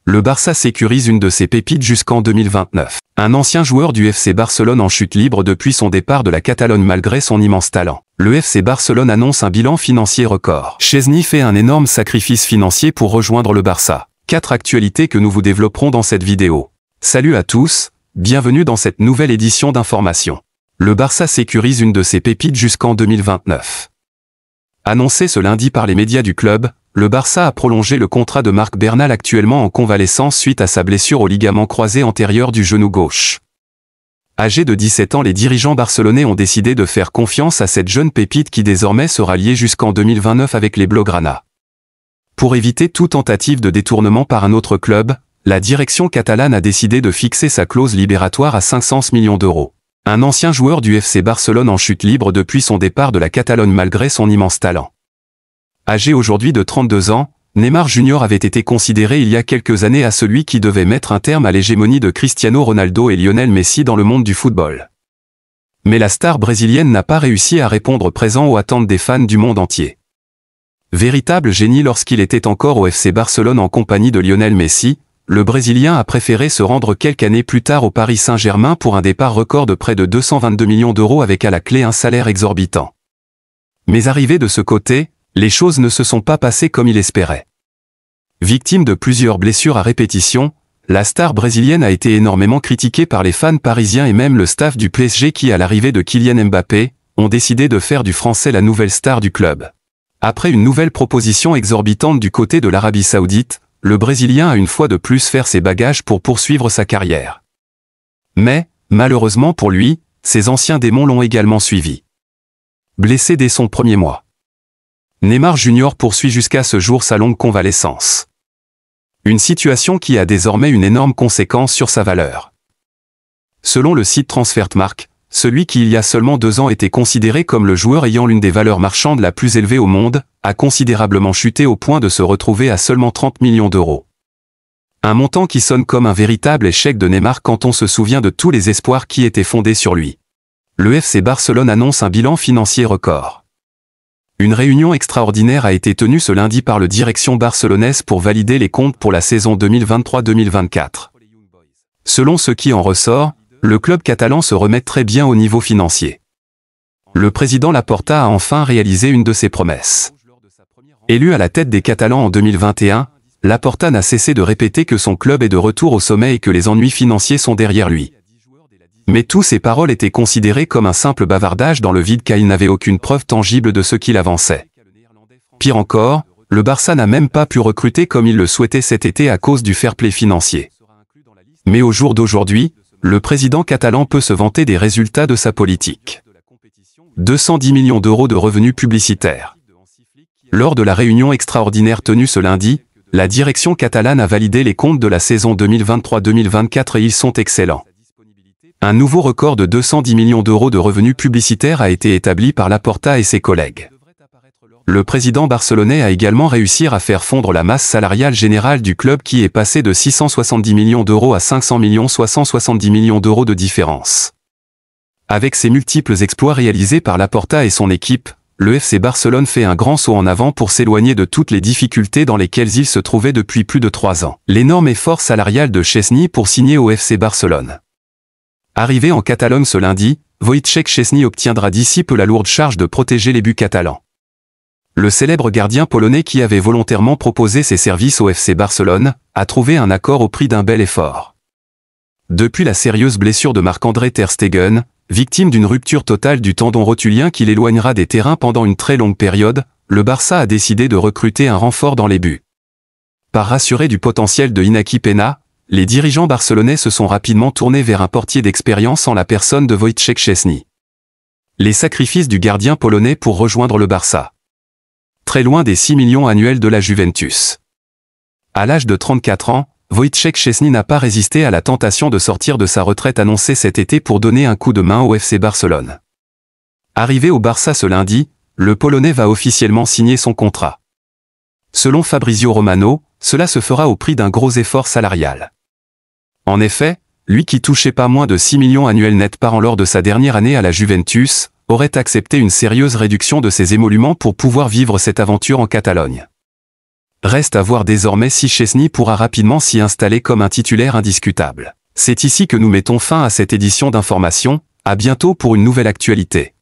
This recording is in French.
Le Barça sécurise une de ses pépites jusqu'en 2029. Un ancien joueur du FC Barcelone en chute libre depuis son départ de la Catalogne malgré son immense talent. Le FC Barcelone annonce un bilan financier record. Szczęsny fait un énorme sacrifice financier pour rejoindre le Barça. 4 actualités que nous vous développerons dans cette vidéo. Salut à tous, bienvenue dans cette nouvelle édition d'Information. Le Barça sécurise une de ses pépites jusqu'en 2029. Annoncé ce lundi par les médias du club, le Barça a prolongé le contrat de Marc Bernal actuellement en convalescence suite à sa blessure au ligament croisé antérieur du genou gauche. Âgé de 17 ans, les dirigeants barcelonais ont décidé de faire confiance à cette jeune pépite qui désormais sera liée jusqu'en 2029 avec les Blaugrana. Pour éviter toute tentative de détournement par un autre club, la direction catalane a décidé de fixer sa clause libératoire à 500 millions d'euros. Un ancien joueur du FC Barcelone en chute libre depuis son départ de la Catalogne malgré son immense talent. Âgé aujourd'hui de 32 ans, Neymar Jr avait été considéré il y a quelques années à celui qui devait mettre un terme à l'hégémonie de Cristiano Ronaldo et Lionel Messi dans le monde du football. Mais la star brésilienne n'a pas réussi à répondre présent aux attentes des fans du monde entier. Véritable génie lorsqu'il était encore au FC Barcelone en compagnie de Lionel Messi, le Brésilien a préféré se rendre quelques années plus tard au Paris Saint-Germain pour un départ record de près de 222 millions d'euros avec à la clé un salaire exorbitant. Mais arrivé de ce côté, les choses ne se sont pas passées comme il espérait. Victime de plusieurs blessures à répétition, la star brésilienne a été énormément critiquée par les fans parisiens et même le staff du PSG qui, à l'arrivée de Kylian Mbappé, ont décidé de faire du français la nouvelle star du club. Après une nouvelle proposition exorbitante du côté de l'Arabie Saoudite, le Brésilien a une fois de plus fait ses bagages pour poursuivre sa carrière. Mais, malheureusement pour lui, ses anciens démons l'ont également suivi. Blessé dès son premier mois, Neymar Jr poursuit jusqu'à ce jour sa longue convalescence. Une situation qui a désormais une énorme conséquence sur sa valeur. Selon le site Transfermarkt, celui qui il y a seulement 2 ans était considéré comme le joueur ayant l'une des valeurs marchandes la plus élevée au monde, a considérablement chuté au point de se retrouver à seulement 30 millions d'euros. Un montant qui sonne comme un véritable échec de Neymar quand on se souvient de tous les espoirs qui étaient fondés sur lui. Le FC Barcelone annonce un bilan financier record. Une réunion extraordinaire a été tenue ce lundi par la direction barcelonaise pour valider les comptes pour la saison 2023-2024. Selon ce qui en ressort, le club catalan se remet très bien au niveau financier. Le président Laporta a enfin réalisé une de ses promesses. Élu à la tête des Catalans en 2021, Laporta n'a cessé de répéter que son club est de retour au sommet et que les ennuis financiers sont derrière lui. Mais toutes ces paroles étaient considérées comme un simple bavardage dans le vide car il n'avait aucune preuve tangible de ce qu'il avançait. Pire encore, le Barça n'a même pas pu recruter comme il le souhaitait cet été à cause du fair play financier. Mais au jour d'aujourd'hui, le président catalan peut se vanter des résultats de sa politique. 210 millions d'euros de revenus publicitaires. Lors de la réunion extraordinaire tenue ce lundi, la direction catalane a validé les comptes de la saison 2023-2024 et ils sont excellents. Un nouveau record de 210 millions d'euros de revenus publicitaires a été établi par Laporta et ses collègues. Le président barcelonais a également réussi à faire fondre la masse salariale générale du club qui est passée de 670 millions d'euros à 500 millions soit 170 millions d'euros de différence. Avec ses multiples exploits réalisés par Laporta et son équipe, le FC Barcelone fait un grand saut en avant pour s'éloigner de toutes les difficultés dans lesquelles il se trouvait depuis plus de 3 ans. L'énorme effort salarial de Szczęsny pour signer au FC Barcelone. Arrivé en Catalogne ce lundi, Wojciech Szczęsny obtiendra d'ici peu la lourde charge de protéger les buts catalans. Le célèbre gardien polonais qui avait volontairement proposé ses services au FC Barcelone, a trouvé un accord au prix d'un bel effort. Depuis la sérieuse blessure de Marc-André ter Stegen, victime d'une rupture totale du tendon rotulien qui l'éloignera des terrains pendant une très longue période, le Barça a décidé de recruter un renfort dans les buts. Par rassuré du potentiel de Iñaki Peña, les dirigeants barcelonais se sont rapidement tournés vers un portier d'expérience en la personne de Wojciech Szczęsny. Les sacrifices du gardien polonais pour rejoindre le Barça. Très loin des 6 millions annuels de la Juventus. À l'âge de 34 ans, Wojciech Szczęsny n'a pas résisté à la tentation de sortir de sa retraite annoncée cet été pour donner un coup de main au FC Barcelone. Arrivé au Barça ce lundi, le Polonais va officiellement signer son contrat. Selon Fabrizio Romano, cela se fera au prix d'un gros effort salarial. En effet, lui qui touchait pas moins de 6 millions annuels nets par an lors de sa dernière année à la Juventus, aurait accepté une sérieuse réduction de ses émoluments pour pouvoir vivre cette aventure en Catalogne. Reste à voir désormais si Chesney pourra rapidement s'y installer comme un titulaire indiscutable. C'est ici que nous mettons fin à cette édition d'information. À bientôt pour une nouvelle actualité.